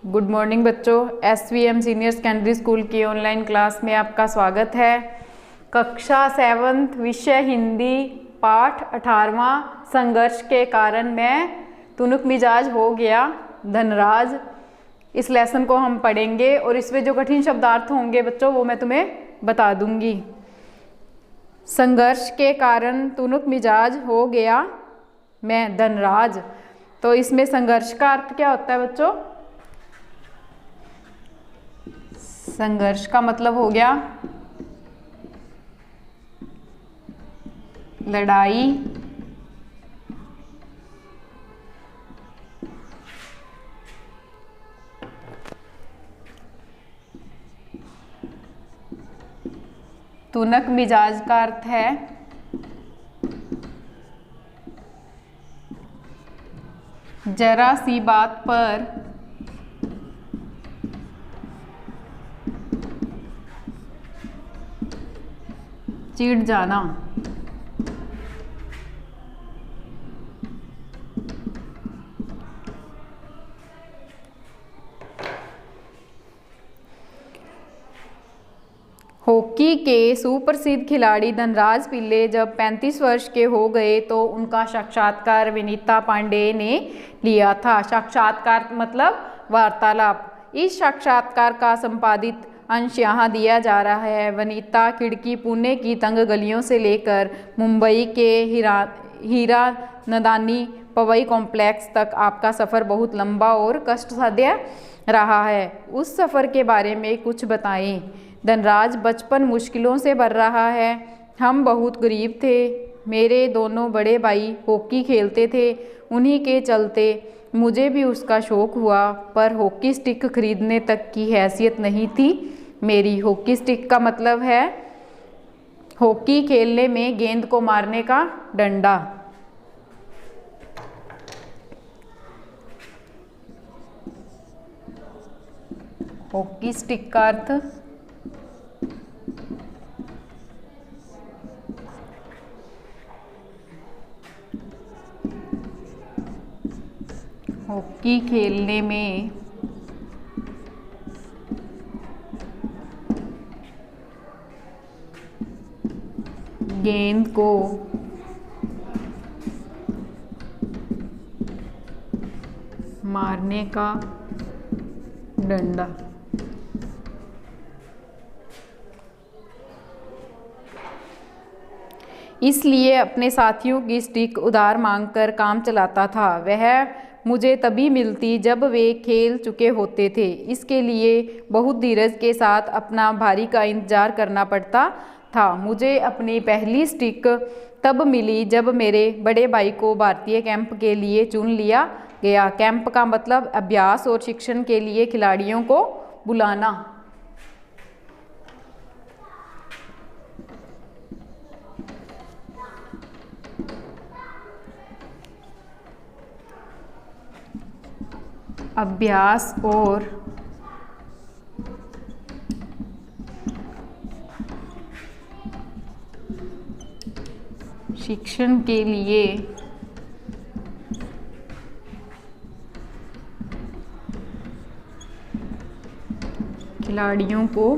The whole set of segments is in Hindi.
गुड मॉर्निंग बच्चों। SVM सीनियर सेकेंडरी स्कूल की ऑनलाइन क्लास में आपका स्वागत है। कक्षा 7 विषय हिंदी पाठ 18वां संघर्ष के कारण मैं तुनुक मिजाज हो गया धनराज। इस लेसन को हम पढ़ेंगे और इसमें जो कठिन शब्दार्थ होंगे बच्चों वो मैं तुम्हें बता दूंगी। संघर्ष के कारण तुनुक मिजाज हो गया मैं धनराज। तो इसमें संघर्ष का अर्थ क्या होता है बच्चों? संघर्ष का मतलब हो गया लड़ाई, तुनक मिजाज का अर्थ है जरा सी बात पर चिढ़ जाना। हॉकी के सुप्रसिद्ध खिलाड़ी धनराज पिल्ले जब 35 वर्ष के हो गए तो उनका साक्षात्कार विनीता पांडे ने लिया था। साक्षात्कार मतलब वार्तालाप। इस साक्षात्कार का संपादित अंश यहाँ दिया जा रहा है। वनीता खिड़की पुणे की तंग गलियों से लेकर मुंबई के हीरा नदानी पवई कॉम्प्लेक्स तक आपका सफ़र बहुत लंबा और कष्टसाध्य रहा है। उस सफ़र के बारे में कुछ बताएं। धनराज बचपन मुश्किलों से भर रहा है। हम बहुत गरीब थे। मेरे दोनों बड़े भाई हॉकी खेलते थे, उन्हीं के चलते मुझे भी उसका शौक़ हुआ, पर हॉकी स्टिक खरीदने तक की हैसियत नहीं थी मेरी। हॉकी स्टिक का मतलब है हॉकी खेलने में गेंद को मारने का डंडा। हॉकी स्टिक का अर्थ हॉकी खेलने में गेंद को मारने का डंडा। इसलिए अपने साथियों की स्टिक उधार मांगकर काम चलाता था। वह मुझे तभी मिलती जब वे खेल चुके होते थे। इसके लिए बहुत धीरज के साथ अपना भारी का इंतजार करना पड़ता था। मुझे अपनी पहली स्टिक तब मिली जब मेरे बड़े भाई को भारतीय कैंप के लिए चुन लिया गया। कैंप का मतलब अभ्यास और शिक्षण के लिए खिलाड़ियों को बुलाना। अभ्यास और शिक्षण के लिए खिलाड़ियों को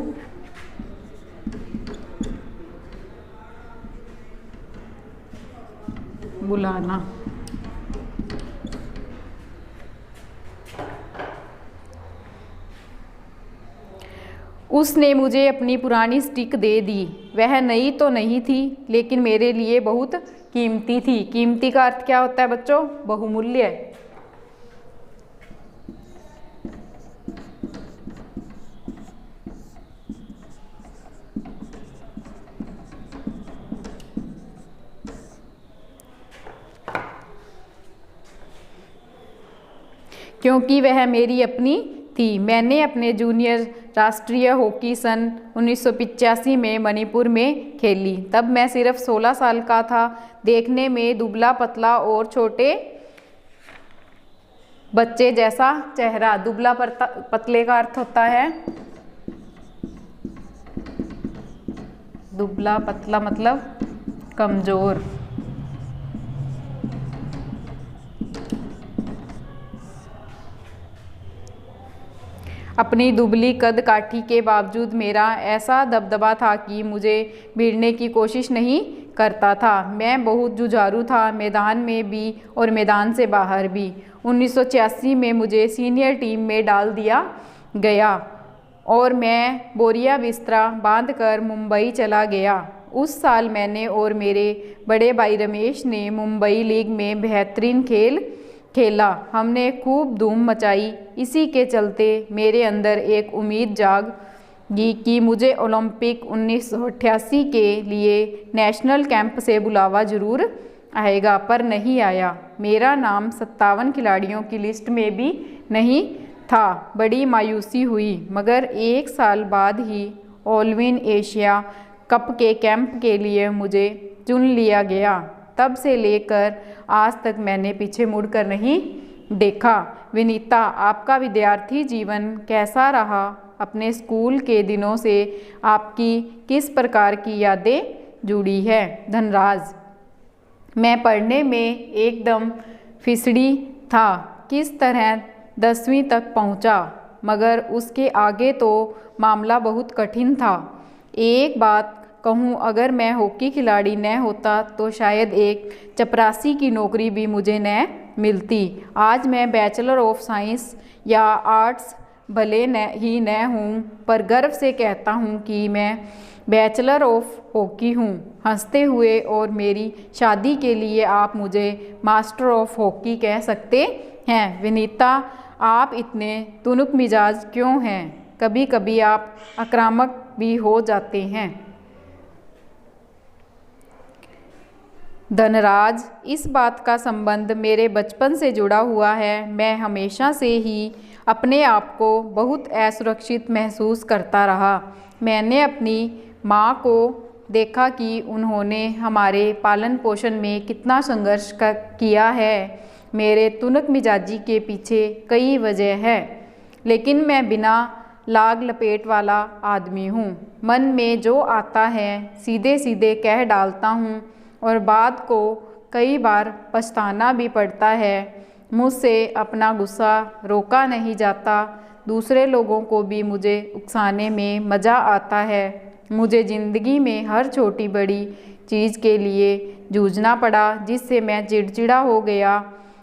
बुलाना। उसने मुझे अपनी पुरानी स्टिक दे दी। वह नई तो नहीं थी लेकिन मेरे लिए बहुत कीमती थी। कीमती का अर्थ क्या होता है बच्चों? बहुमूल्य। क्योंकि वह मेरी अपनी थी। मैंने अपने जूनियर राष्ट्रीय हॉकी सन 1985 में मणिपुर में खेली। तब मैं सिर्फ 16 साल का था। देखने में दुबला पतला और छोटे बच्चे जैसा चेहरा। दुबला पतले का अर्थ होता है दुबला पतला मतलब कमजोर। अपनी दुबली कद काठी के बावजूद मेरा ऐसा दबदबा था कि मुझे भिड़ने की कोशिश नहीं करता था। मैं बहुत जुझारू था, मैदान में भी और मैदान से बाहर भी। 1986 में मुझे सीनियर टीम में डाल दिया गया और मैं बोरिया बिस्तरा बांधकर मुंबई चला गया। उस साल मैंने और मेरे बड़े भाई रमेश ने मुंबई लीग में बेहतरीन खेला। हमने खूब धूम मचाई। इसी के चलते मेरे अंदर एक उम्मीद जागी कि मुझे ओलंपिक 1988 के लिए नेशनल कैंप से बुलावा जरूर आएगा, पर नहीं आया। मेरा नाम 57 खिलाड़ियों की लिस्ट में भी नहीं था। बड़ी मायूसी हुई, मगर एक साल बाद ही ओलविन एशिया कप के कैंप के लिए मुझे चुन लिया गया। तब से लेकर आज तक मैंने पीछे मुड़कर नहीं देखा। विनीता, आपका विद्यार्थी जीवन कैसा रहा? अपने स्कूल के दिनों से आपकी किस प्रकार की यादें जुड़ी है? धनराज, मैं पढ़ने में एकदम फिसड़ी था। किस तरह 10वीं तक पहुंचा, मगर उसके आगे तो मामला बहुत कठिन था। एक बात कहूँ, अगर मैं हॉकी खिलाड़ी न होता तो शायद एक चपरासी की नौकरी भी मुझे न मिलती। आज मैं बैचलर ऑफ साइंस या आर्ट्स भले ही न हूँ, पर गर्व से कहता हूँ कि मैं बैचलर ऑफ हॉकी हूँ। हंसते हुए और मेरी शादी के लिए आप मुझे मास्टर ऑफ हॉकी कह सकते हैं। विनीता, आप इतने तुनुक मिजाज क्यों हैं? कभी कभी आप आक्रामक भी हो जाते हैं। धनराज, इस बात का संबंध मेरे बचपन से जुड़ा हुआ है। मैं हमेशा से ही अपने आप को बहुत असुरक्षित महसूस करता रहा। मैंने अपनी माँ को देखा कि उन्होंने हमारे पालन पोषण में कितना संघर्ष किया है। मेरे तुनक मिजाजी के पीछे कई वजह है, लेकिन मैं बिना लाग लपेट वाला आदमी हूँ। मन में जो आता है सीधे सीधे कह डालता हूँ और बाद को कई बार पछताना भी पड़ता है। मुझसे अपना गुस्सा रोका नहीं जाता। दूसरे लोगों को भी मुझे उकसाने में मज़ा आता है। मुझे ज़िंदगी में हर छोटी बड़ी चीज़ के लिए जूझना पड़ा, जिससे मैं चिड़चिड़ा हो गया।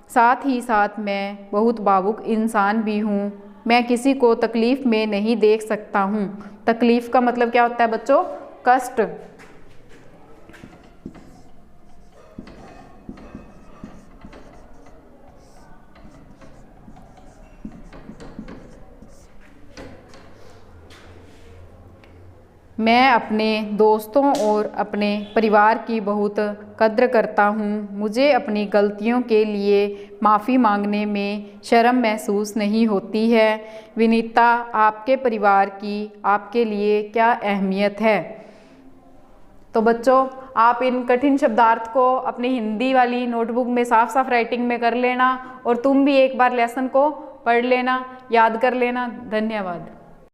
साथ ही साथ मैं बहुत भावुक इंसान भी हूँ। मैं किसी को तकलीफ़ में नहीं देख सकता हूँ। तकलीफ़ का मतलब क्या होता है बच्चों? कष्ट। मैं अपने दोस्तों और अपने परिवार की बहुत कद्र करता हूँ। मुझे अपनी गलतियों के लिए माफ़ी मांगने में शर्म महसूस नहीं होती है। विनीता, आपके परिवार की आपके लिए क्या अहमियत है? तो बच्चों, आप इन कठिन शब्दार्थ को अपनी हिंदी वाली नोटबुक में साफ साफ राइटिंग में कर लेना और तुम भी एक बार लेसन को पढ़ लेना, याद कर लेना। धन्यवाद।